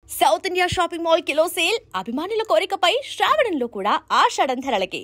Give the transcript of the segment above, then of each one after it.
South India shopping mall kilo sale అభిమానుల కోరికపై శ్రావణంలో కూడా ఆషాఢం ధరలకి.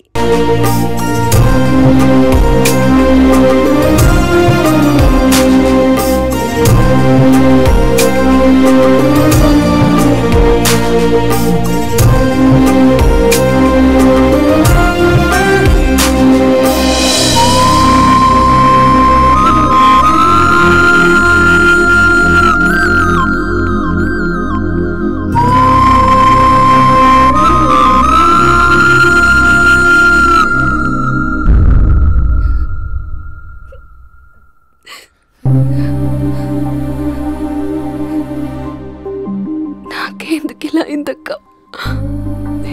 నాకెందుకు ఇలా అయిందక్క?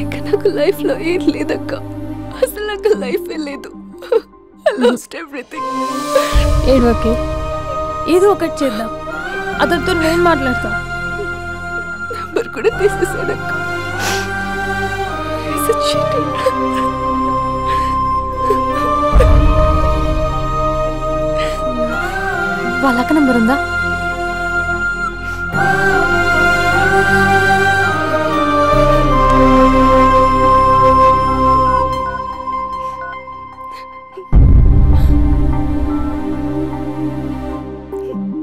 ఇంకా నాకు లైఫ్లో ఏం లేదక్క. అసలు నాకు లైఫే లేదు. I lost everything. ఏడవకే, ఏదో ఒకటి చేద్దాం. అతనితో నేను మాట్లాడతా. నంబర్ కూడా తీసేసాడక్క. He's a cheater. వాళ్ళ అక్క నంబర్ ఉందా?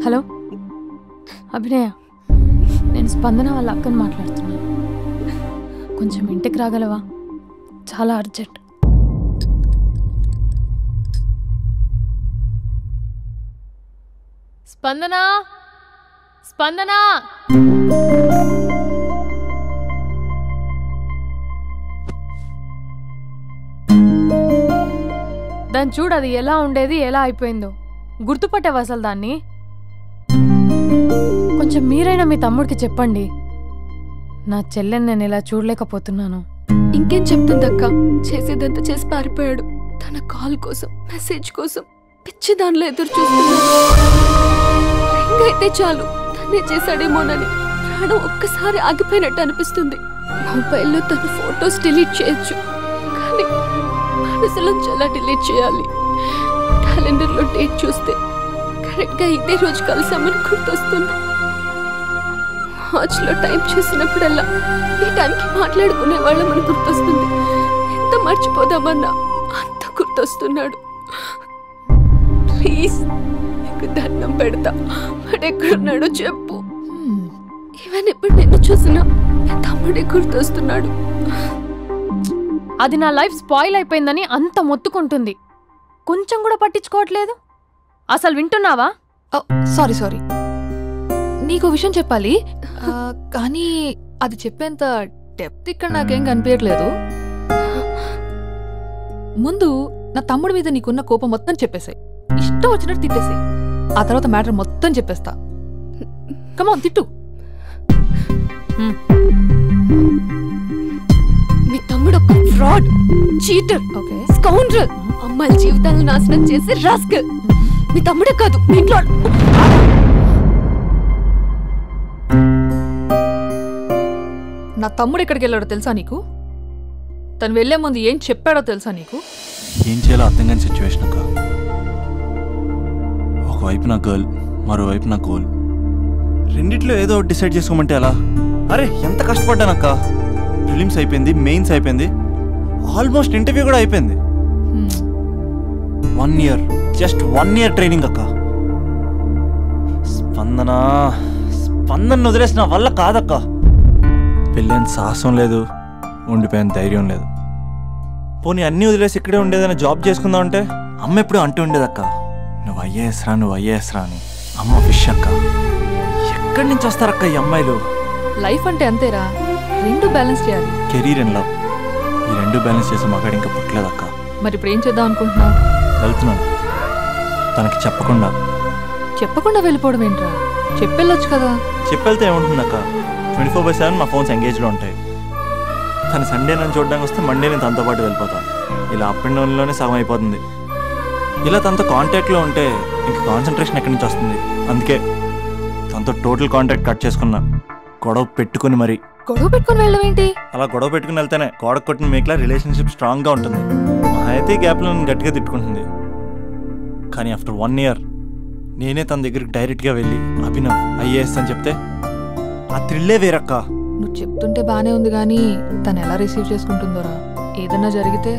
హలో అభినయ, నేను స్పందన వాళ్ళ అక్కని మాట్లాడుతున్నాను. కొంచెం ఇంటికి రాగలవా? చాలా అర్జెంట్. స్పందన, స్పందన, దాన్ని చూడు, అది ఎలా ఉండేది ఎలా అయిపోయిందో. గుర్తుపట్టావు అసలు దాన్ని? కొంచెం మీరైనా మీ తమ్ముడికి చెప్పండి. నా చెల్లెని నేను ఇలా చూడలేకపోతున్నాను. ఇంకేం చెప్తుందక్క? చేసేదంతా చేసి పారిపోయాడు. తన కాల్ కోసం, మెసేజ్ కోసం పిచ్చి దానిలో ఎదురు చూస్తున్నాడు. రింగ్ అయితే చాలు తనే చేశాడేమోనని ప్రాణం ఒక్కసారి ఆగిపోయినట్టు అనిపిస్తుంది. మొబైల్లో తన ఫొటోస్ డిలీట్ చేయొచ్చు, కానీ మనసులోంచి ఎలా డిలీట్ చేయాలి? క్యాలెండర్లో డేట్ చూస్తే కరెక్ట్గా ఇదే రోజు కలిసామని గుర్తొస్తుంది. వాచ్లో టైం చూసినప్పుడల్లా ఈ టైంకి మాట్లాడుకునే వాళ్ళమని గుర్తొస్తుంది. ఎంత మర్చిపోదామన్నా అంత గుర్తొస్తున్నాడు. ప్లీజ్ నీకు దండం పెడతా, వాడు ఎక్కడున్నాడో చెప్పు. ఈవెన్ ఇప్పుడు నిన్ను చూసినా తమ్ముడే గుర్తొస్తున్నాడు. అది నా లైఫ్ స్పాయిల్ అయిపోయిందని అంత మొత్తుకుంటుంది. కొంచెం కూడా పట్టించుకోవట్లేదు. అసలు వింటున్నావా? సారీ, నీకు విషయం చెప్పాలి, కానీ అది చెప్పేంత డెప్త్ ఇక్కడ నాకేం కనిపించట్లేదు. ముందు నా తమ్ముడి మీద నీకున్న కోపం మొత్తం చెప్పేసాయి. ఇష్టం వచ్చినట్టు తిట్టేసాయి. ఆ తర్వాత మ్యాటర్ మొత్తం చెప్పేస్తా. కమాన్, తిట్టు. మీ తమ్ముడు ఒక ఫ్రాడ్, చీటర్, స్కౌండ్రల్, అమ్మాయిల జీవితాలను నాశనం చేసే రాస్కల్. మీ తమ్ముడే కాదు, మీ ఇంట్లో నా తమ్ముడు ఎక్కడికి వెళ్ళాడో తెలుసా నీకు? తను వెళ్లే ముందు ఏం చెప్పాడో తెలుసా నీకు? ఏం చేయాలో అర్థం కాని సిచ్యువేషన్ అక్క. ఒకవైపు నా గర్ల్, మరోవైపు నా గోల్. రెండిట్లో ఏదో డిసైడ్ చేసుకోమంటే ఎలా? అరే ఎంత కష్టపడ్డానక్క. ప్రిలిమ్స్ అయిపోయింది, మెయిన్స్ అయిపోయింది, ఆల్మోస్ట్ ఇంటర్వ్యూ కూడా అయిపోయింది. 1 year, జస్ట్ 1 year ట్రైనింగ్ అక్క. స్పందన వదిలేసిన వల్ల కాదక్క. పెళ్ళైన సాహసం లేదు, ఉండిపోయిన ధైర్యం లేదు. పోనీ అన్నీ వదిలేసి ఇక్కడే ఉండేదైనా జాబ్ చేసుకుందాం అంటే అమ్మ ఎప్పుడు అంటూ ఉండేదక్క, నువ్వు ఐఏఎస్ రా అని. అమ్మ ఫిష్ అక్క. ఎక్కడి నుంచి వస్తారక్క ఈ అమ్మాయిలు? లైఫ్ అంటే అంతేరా, రెండు బ్యాలెన్స్ చేయాలి. కెరీర్ అండ్ లవ్, ఈ రెండు బ్యాలెన్స్ చేసే మగాడు ఇంకా పుట్టలేదక్క. మరి ఇప్పుడు ఏం చేద్దాం అనుకుంటున్నావు? వెళ్తున్నాను, తనకి చెప్పకుండా వెళ్ళిపోవడం ఏంట్రా? చెప్పెళ్ళొచ్చు కదా. చెప్పెళ్తే ఏముంటుందక్క, 24/7 మా ఫోన్స్ ఎంగేజ్లో ఉంటాయి. తను సండే నన్ను చూడడానికి వస్తే మండే నేను తనతో పాటు వెళ్ళిపోతాను. ఇలా అప్ అండ్ డౌన్లోనే సగం అయిపోతుంది. ఇలా తనతో కాంటాక్ట్లో ఉంటే ఇంకా కాన్సన్ట్రేషన్ ఎక్కడి నుంచి వస్తుంది? అందుకే తనతో టోటల్ కాంటాక్ట్ కట్ చేసుకున్నా. గొడవ పెట్టుకుని వెళ్ళడం ఏంటి? అలా గొడవ పెట్టుకుని వెళ్తేనే గోడ కొట్టిన మేకలా రిలేషన్షిప్ స్ట్రాంగ్గా ఉంటుంది. అయితే గ్యాప్లో నన్ను గట్టిగా తిట్టుకుంటుంది. కానీ ఆఫ్టర్ 1 year నేనే తన దగ్గరికి డైరెక్ట్గా వెళ్ళి అభినవ్ ఐఏఎస్ అని చెప్తే ఆ థ్రిల్లే వేరక్క. నువ్వు చెప్తుంటే బానే ఉంది కానీ తను ఎలా రిసీవ్ చేసుకుంటుందోరా? ఏదన్నా జరిగితే?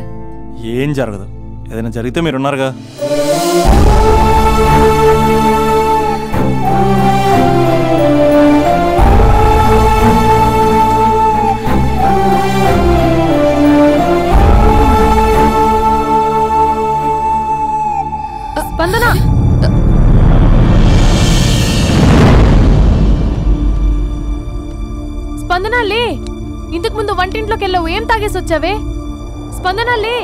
ఏం జరగదు. ఏదైనా జరిగితే మీరున్నారుగా. స్పందన, స్పందన లే. ఇంతకు ముందు వంటింట్లోకి వెళ్ళావు, ఏం తాగేసి వచ్చావే? స్పందన లే.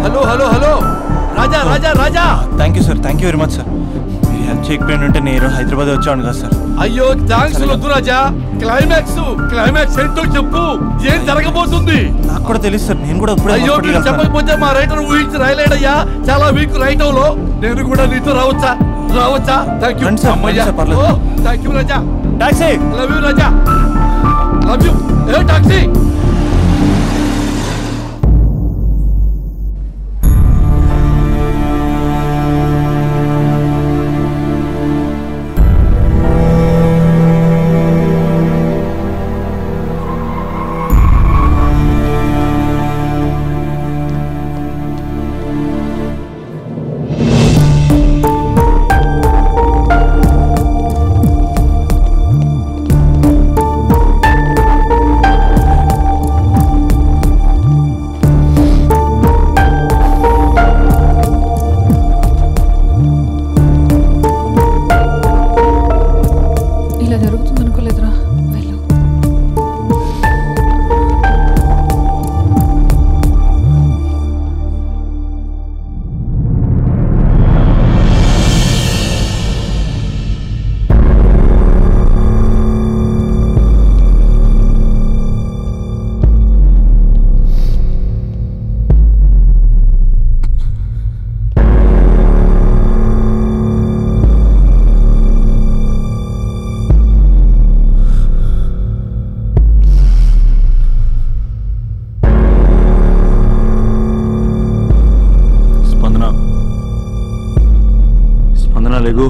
Hello hello hello Raja Raja Raja. Thank you sir, thank you very much sir. మీరు హెల్ప్ చేయకపోయిన ఉంటే నేను హైదరాబాద్ వచ్చాను కదా సార్. అయ్యో థ్యాంక్స్ వద్దు రాజా. క్లైమాక్స్ ఏంటో చెప్పు. ఏం జరగబోతుంది? నాకు కూడా తెలుసు సార్, నేను కూడా అయ్యో మీరు చెప్పకపోతే మా రైటర్ ఊహించి రాయలేడయ్యా. చాలా వీక్ రైటవ్ లో. నేను కూడా నీతో రావచ్చా? Thank you thank you Raja. Taxi. Love you Raja, love you. ఏ టాక్సీ. లేగు.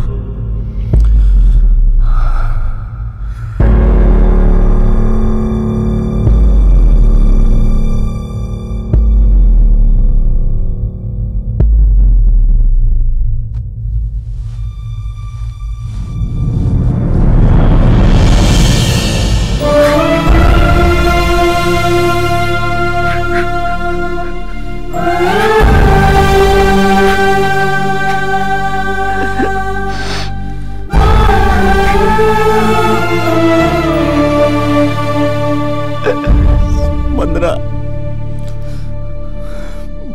మందరా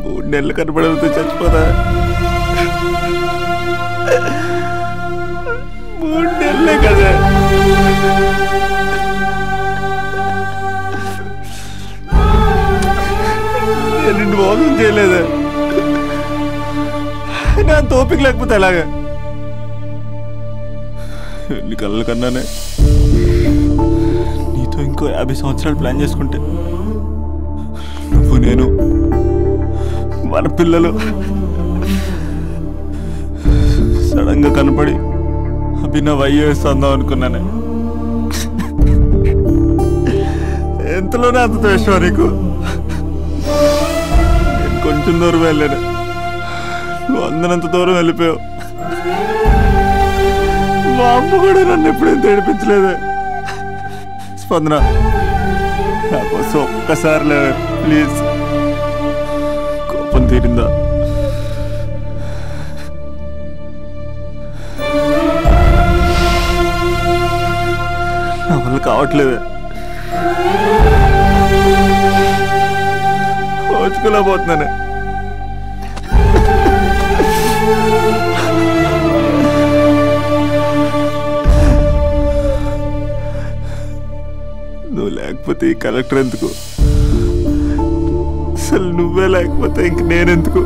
3 నెలలు కనబడితే చచ్చిపోదా? 3 నెలలే కదా. నేను నిన్ను మోసం చేయలేదా? నా తోపిక లేకపోతే ఎలాగా? ఎన్ని కళ్ళ కన్నానే నీతో ఇంకో 50 సంవత్సరాలు ప్లాన్ చేసుకుంటే నువ్వు నేను మన పిల్లలు సడన్ గా కనపడి అభినవ్ ఐఏఎస్ అందాం అనుకున్నానే. ఎంతలోనే అంత ద్వేషం నీకు. నేను కొంచెం దూరం వెళ్ళాను, నువ్వు అందనంత దూరం వెళ్ళిపోయావు. మా అమ్మ కూడా నన్ను ఎప్పుడేం ఏడిపించలేదే. స్పందన నా కోసం ఒక్కసారి లేవే ప్లీజ్. కోపం తీరిందా? నా వల్ల కావట్లేదే, ఓచుకోలేకపోతున్నానే. నువ్వు లేకపోతే ఈ కలెక్టర్ ఎందుకు? అసలు నువ్వే లేకపోతే ఇంక నేనెందుకు?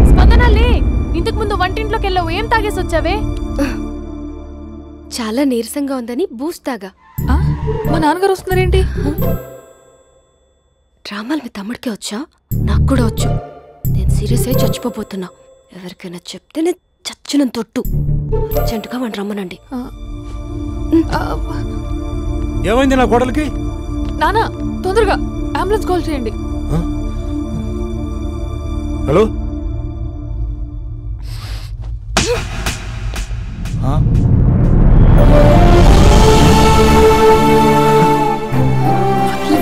స్పందన లే. ఇంతకు ముందు వంటింట్లోకి వెళ్ళావు, ఏం తాగేసి వచ్చావే? చాలా నీరసంగా ఉందని బూస్ట్ తాగా. మా నాన్నగారు వస్తున్నారేంటి? డ్రామాలు మీ తమ్ముడికే వచ్చా? నాకు కూడా వచ్చు. నేను సీరియస్ అయి చచ్చిపోతున్నా. ఎవరికైనా చెప్తే నేను చచ్చిన తొట్టు. అర్జెంటుగా వాడిని రమ్మనండి. ఏమైంది నా కోడలికి? నానా తొందరగా అంబులెన్స్ కాల్ చేయండి. హలో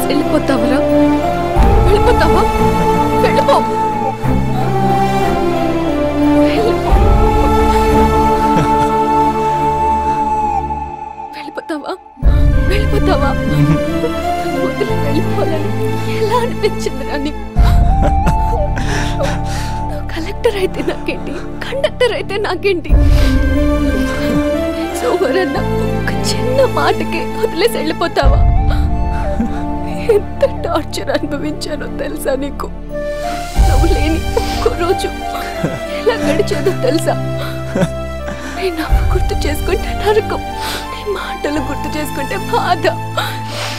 వెళ్ళిపోతావరా? వెళ్ళిపోతావా? వెళ్ళిపో. వెళ్ళిపోతావా? వెళ్ళిపోతావా? వదిలి వెళ్ళిపోవాలని ఎలా అనిపించిందిరా నీకు? కలెక్టర్ అయితే నాకేంటి, కండక్టర్ అయితే నాకేంటి? ఎవరన్నా ఒక చిన్న మాటకి వదిలేసి వెళ్ళిపోతావా? ఎంత టార్చర్ అనుభవించానో తెలుసా నీకు? నువ్వు లేని ఒక్క రోజు ఎలా గడిచేదో తెలుసా? నీ నవ్వు గుర్తు చేసుకుంటే నరకం, నీ మాటలు గుర్తు చేసుకుంటే బాధ.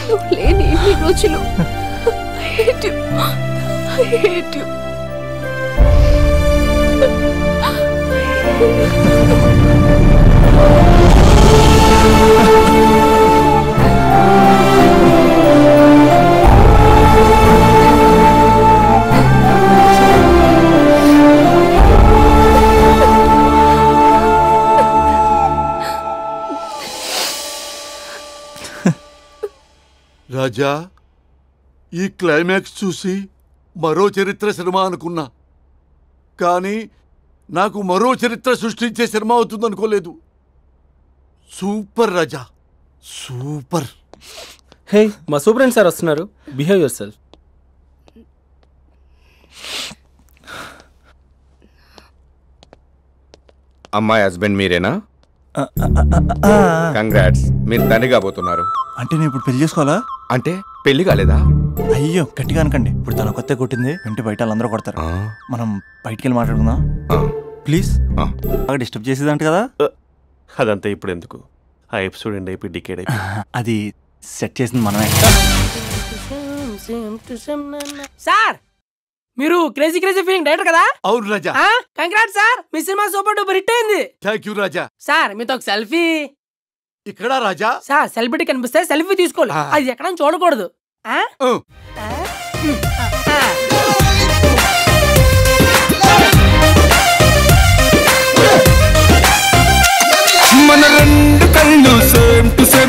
నువ్వు లేని ఇన్ని రోజులు I hate you. I hate you. రాజా, ఈ క్లైమాక్స్ చూసి మరో చరిత్ర సినిమా అనుకున్నా, కానీ నాకు మరో చరిత్ర సృష్టించే సినిమా అవుతుందనుకోలేదు. సూపర్ రాజా, సూపర్. హే, మా సూపరింటెండెంట్ సార్ వస్తున్నారు. Behave your self. అమ్మాయి హస్బెండ్ మీరేనా? కంగ్రాట్స్, మీరు తండ్రి కాబోతున్నారు. అంటే నేను ఇప్పుడు పెళ్లి చేసుకోవాలా? అంటే పెళ్లి కాలేదా? అయ్యో గట్టిగా అనకండి. ఇప్పుడు తన కొత్త కొట్టింది వింటే బయట వాళ్ళందరూ కొడతారు. మనం బయటికి వెళ్ళి మాట్లాడుకుందాం ప్లీజ్. బాగా డిస్టర్బ్ చేసేదంట కదా. అదంతా ఇప్పుడు ఎందుకు? ఆ ఎపిసోడ్ ఎండ్ అయిపోయి డికేడ్ అయిపోయి అది సెట్ చేసింది మనమే. సార్, మీరు క్రేజీ క్రేజీ ఫీలింగ్ డైరెక్టర్ కదా? అవును రాజా. కంగ్రాట్స్ సార్, మీ సినిమా సూపర్ డూపర్ హిట్ అయింది. Thank you Raja. సార్, మీతో ఒక సెల్ఫీ. ఇక్కడ రాజా? సార్, సెలబ్రిటీ కనిపిస్తే సెల్ఫీ తీసుకోవాలి, అది ఎక్కడ చూడకూడదు. మన రెండు కళ్ళు సేమ్ టు సేమ్.